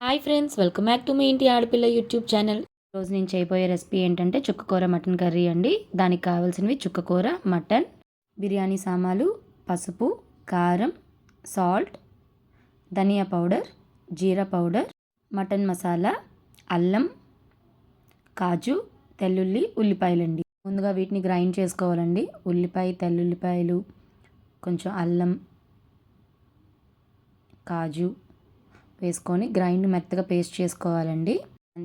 Hi friends, welcome back to మీ ఇంటి ఆడపిల్ల యూట్యూబ్ ఛానల్. రోజు నేను చేయబోయే రెసిపీ ఏంటంటే చుక్కకూర మటన్ కర్రీ అండి. దానికి కావాల్సినవి చుక్కకూర, మటన్, బిర్యానీ సామాలు, పసుపు, కారం, సాల్ట్, ధనియా పౌడర్, జీరా పౌడర్, మటన్ మసాలా, అల్లం, కాజు, తెల్లుల్లి, ఉల్లిపాయలండి. ముందుగా వీటిని గ్రైండ్ చేసుకోవాలండి. ఉల్లిపాయ, తెల్లుల్లిపాయలు, కొంచెం అల్లం, కాజు వేసుకొని గ్రైండ్ మెత్తగా పేస్ట్ చేసుకోవాలండి.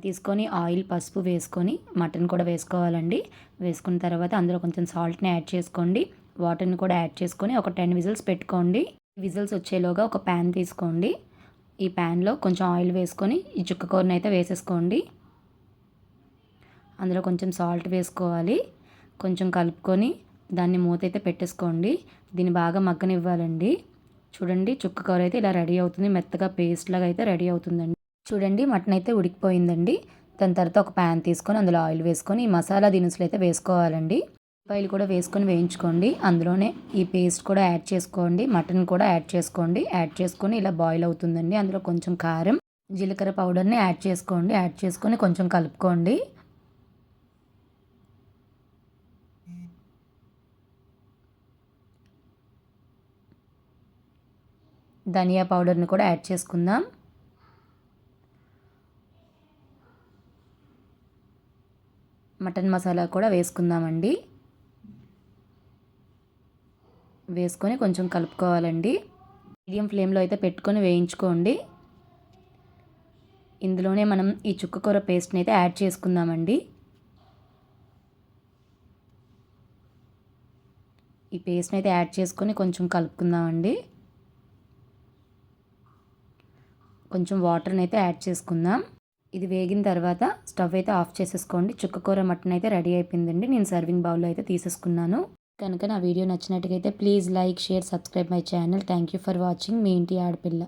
తీసుకొని ఆయిల్, పసుపు వేసుకొని మటన్ కూడా వేసుకోవాలండి. వేసుకున్న తర్వాత అందులో కొంచెం సాల్ట్ని యాడ్ చేసుకోండి. వాటర్ని కూడా యాడ్ చేసుకొని ఒక 10 విజిల్స్ పెట్టుకోండి. విజిల్స్ వచ్చేలోగా ఒక ప్యాన్ తీసుకోండి. ఈ ప్యాన్లో కొంచెం ఆయిల్ వేసుకొని ఈ చుక్కకూరని అయితే వేసేసుకోండి. అందులో కొంచెం సాల్ట్ వేసుకోవాలి. కొంచెం కలుపుకొని దాన్ని మూత అయితే పెట్టేసుకోండి. దీన్ని బాగా మగ్గనివ్వాలండి. చూడండి, చుక్కకూర అయితే ఇలా రెడీ అవుతుంది. మెత్తగా పేస్ట్ లాగా అయితే రెడీ అవుతుందండి. చూడండి, మటన్ అయితే ఉడికిపోయిందండి. దాని తర్వాత ఒక ప్యాన్ తీసుకొని అందులో ఆయిల్ వేసుకొని ఈ మసాలా దినుసులు అయితే వేసుకోవాలండి. ఉల్లిపాయలు కూడా వేసుకొని వేయించుకోండి. అందులోనే ఈ పేస్ట్ కూడా యాడ్ చేసుకోండి. మటన్ కూడా యాడ్ చేసుకోండి. యాడ్ చేసుకొని ఇలా బాయిల్ అవుతుందండి. అందులో కొంచెం కారం, జీలకర్ర పౌడర్ని యాడ్ చేసుకోండి. యాడ్ చేసుకొని కొంచెం కలుపుకోండి. ధనియా పౌడర్ని కూడా యాడ్ చేసుకుందాం. మటన్ మసాలా కూడా వేసుకుందామండి. వేసుకొని కొంచెం కలుపుకోవాలండి. మీడియం ఫ్లేమ్లో అయితే పెట్టుకొని వేయించుకోండి. ఇందులోనే మనం ఈ చుక్కకూర పేస్ట్ని అయితే యాడ్ చేసుకుందామండి. ఈ పేస్ట్ని అయితే యాడ్ చేసుకొని కొంచెం కలుపుకుందామండి. కొంచెం వాటర్ని అయితే యాడ్ చేసుకుందాం. ఇది వేగిన తర్వాత స్టవ్ అయితే ఆఫ్ చేసేసుకోండి. చుక్కకూర మటన్ అయితే రెడీ అయిపోయిందండి. నేను సర్వింగ్ బౌల్లో అయితే తీసేసుకున్నాను. కనుక నా వీడియో నచ్చినట్టుగా అయితే please like, share, subscribe my channel. Thank you for watching. మీ ఇంటి ఆడపిల్ల.